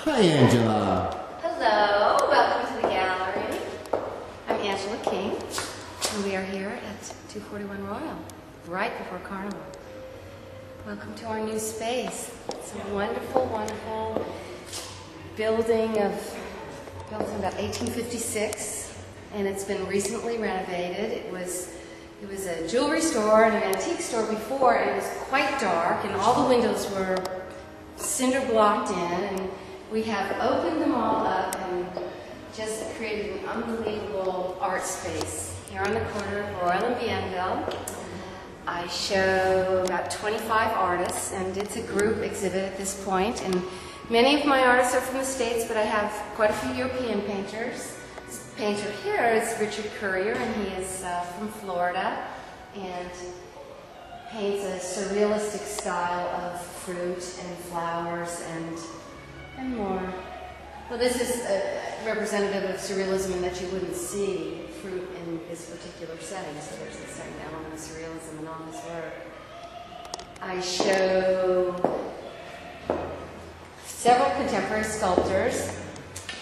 Hi, Angela. Hello, welcome to the gallery. I'm Angela King, and we are here at 241 Royal, right before Carnival. Welcome to our new space. It's a wonderful, wonderful building built in about 1856, and it's been recently renovated. It was a jewelry store and an antique store before, and it was quite dark, and all the windows were cinder blocked in, and we have opened them all up and just created an unbelievable art space here on the corner of Royal and Bienville. I show about 25 artists, and it's a group exhibit at this point, and many of my artists are from the States, but I have quite a few European painters. This painter here is Richard Currier, and he is from Florida, and paints a surrealistic style of fruit and flowers and more. Well, this is representative of surrealism in that you wouldn't see fruit in this particular setting, so there's a certain element of surrealism in all his work. I show several contemporary sculptors.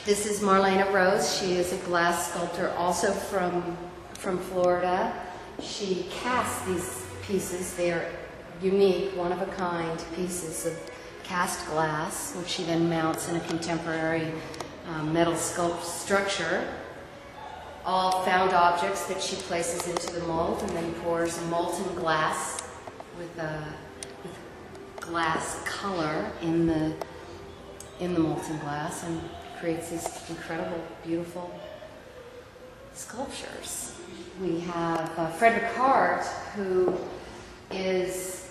This is Marlena Rose. She is a glass sculptor, also from Florida. She casts these pieces. They are unique, one-of-a-kind pieces of cast glass, which she then mounts in a contemporary metal structure. All found objects that she places into the mold and then pours molten glass with glass color in the molten glass and creates these incredible, beautiful sculptures. We have Frederick Hart, who is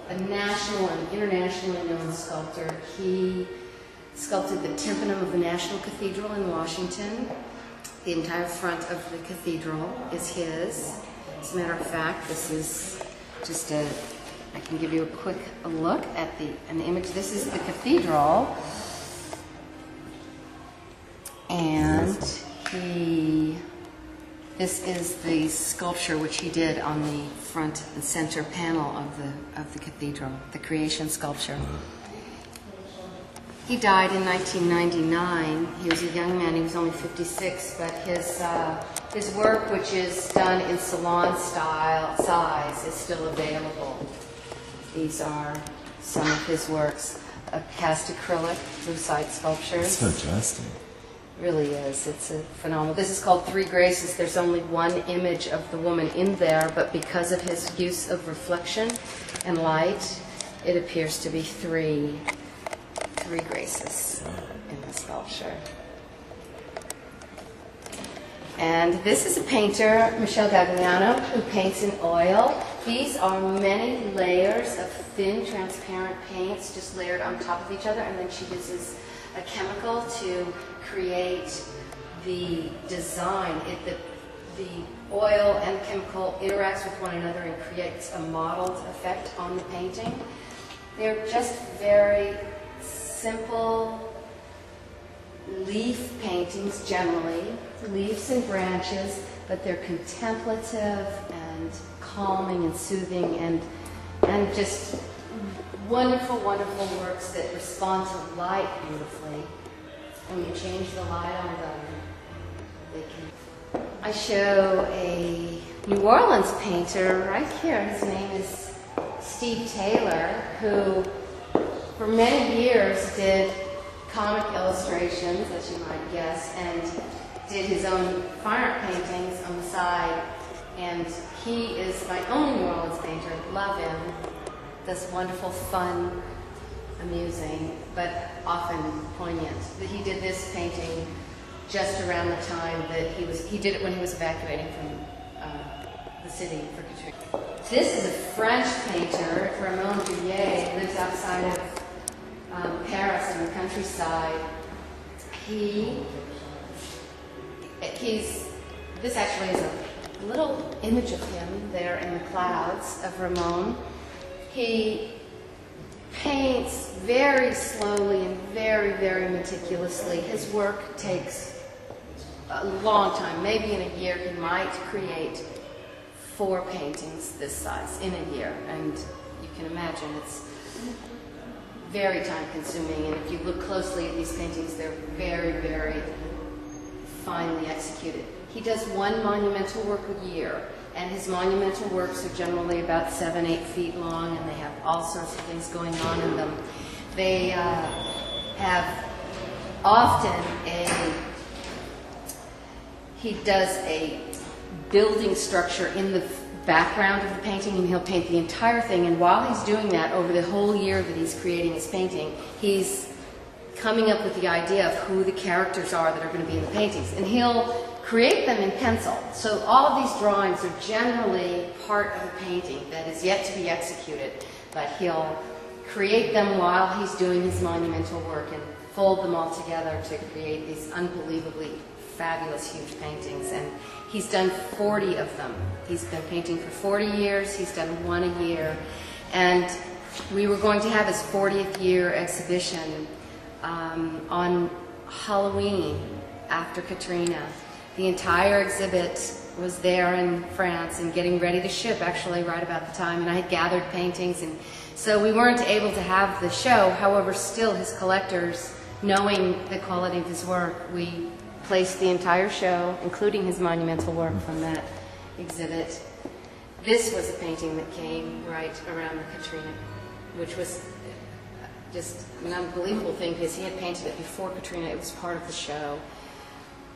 a national and internationally known sculptor. He sculpted the tympanum of the National Cathedral in Washington. The entire front of the cathedral is his. As a matter of fact, this is just I can give you a quick look at an image. This is the cathedral. And this is the sculpture which he did on the front and center panel of the cathedral, the creation sculpture. He died in 1999. He was a young man. He was only 56, but his work, which is done in salon style size, is still available. These are some of his works: a cast acrylic, blue-side sculptures. So interesting. Really is. It's a phenomenal. This is called Three Graces. There's only one image of the woman in there, but because of his use of reflection and light, it appears to be three graces in the sculpture. And this is a painter, Michel Gagliano, who paints in oil. These are many layers of thin, transparent paints just layered on top of each other, and then she uses a chemical to create the design. The oil and chemical interacts with one another and creates a mottled effect on the painting. They're just very simple leaf paintings generally, leaves and branches, but they're contemplative and calming and soothing and just wonderful, wonderful works that respond to light beautifully. When you change the light on them, they can. I show a New Orleans painter right here. His name is Steve Taylor, who for many years did comic illustrations, as you might guess, and did his own fine art paintings on the side. And he is my own New Orleans painter. Love him. Does wonderful, fun, amusing, but often poignant. He did this painting just around the time that he did it when he was evacuating from the city for Katrina. This is a French painter, Ramon Gouillet, lives outside of Paris in the countryside. This actually is a little image of him there in the clouds of Ramon. He paints very slowly and very, very meticulously. His work takes a long time. Maybe in a year he might create 4 paintings this size in a year. And you can imagine it's very time-consuming, and if you look closely at these paintings, they're very, very finely executed. He does one monumental work a year, and his monumental works are generally about 7-8 feet long, and they have all sorts of things going on in them. They have often he does a building structure in the background of the painting, and he'll paint the entire thing, and while he's doing that, over the whole year that he's creating his painting, he's coming up with the idea of who the characters are that are going to be in the paintings, and he'll create them in pencil. So all of these drawings are generally part of a painting that is yet to be executed, but he'll create them while he's doing his monumental work and fold them all together to create these unbelievably fabulous, huge paintings. And he's done 40 of them. He's been painting for 40 years. He's done one a year. And we were going to have his 40th year exhibition on Halloween after Katrina. The entire exhibit was there in France and getting ready to ship, actually, right about the time. And I had gathered paintings, and so we weren't able to have the show. However, still, his collectors, knowing the quality of his work, we placed the entire show, including his monumental work, from that exhibit. This was a painting that came right around the Katrina, which was just an unbelievable thing because he had painted it before Katrina. It was part of the show.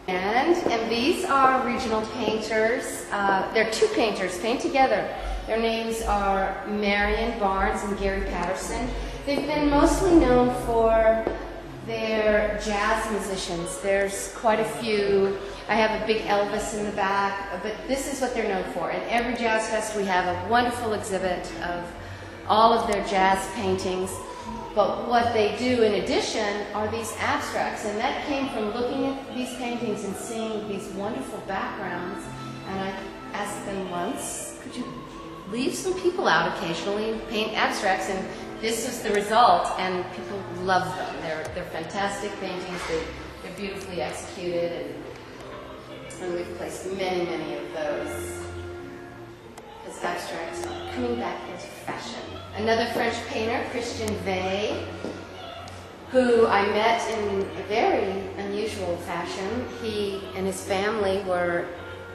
And these are regional painters. They're two painters, paint together. Their names are Marion and Gary Patterson. They've been mostly known for their jazz musicians. There's quite a few. I have a big Elvis in the back, but this is what they're known for. At every Jazz Fest we have a wonderful exhibit of all of their jazz paintings. But what they do in addition are these abstracts, and that came from looking at these paintings and seeing these wonderful backgrounds. And I asked them once, could you leave some people out occasionally and paint abstracts? And this was the result, and people love them. They're fantastic paintings. They're beautifully executed, and we've placed many, many of those as abstracts are coming back into fashion. Another French painter, Christian Vey, who I met in a very unusual fashion. He and his family were,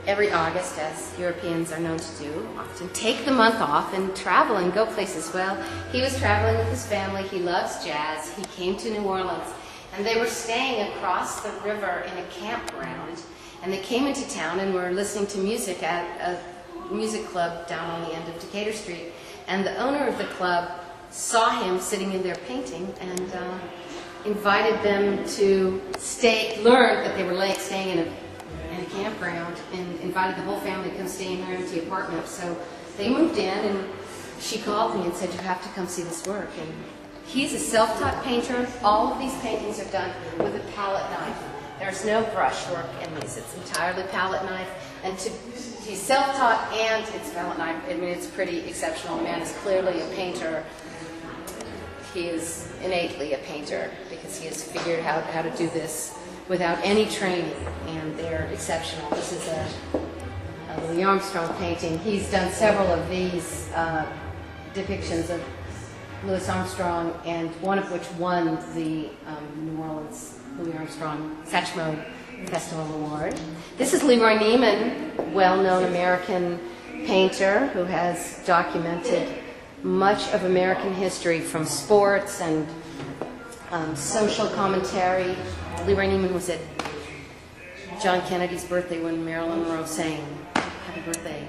every August, as Europeans are known to do, often take the month off and travel and go places. Well, he was traveling with his family. He loves jazz. He came to New Orleans, and they were staying across the river in a campground, and they came into town and were listening to music at a music club down on the end of Decatur Street. And the owner of the club saw him sitting in there painting and invited them to learn that they were staying in a campground, and invited the whole family to come stay in their empty apartment. So they moved in, and she called me and said, you have to come see this work. And he's a self-taught painter. All of these paintings are done with a palette knife. There's no brushwork in these. It's entirely palette knife. And he's self-taught and it's palette knife. I mean, it's pretty exceptional. The man is clearly a painter. He is innately a painter because he has figured out how to do this without any training, and they're exceptional. This is a Louis Armstrong painting. He's done several of these depictions of Louis Armstrong, and one of which won the New Orleans Louis Armstrong Satchmo Festival Award. This is Leroy Neiman, well-known American painter who has documented much of American history, from sports and social commentary. Leroy Neiman was at John Kennedy's birthday when Marilyn Monroe sang "Happy Birthday."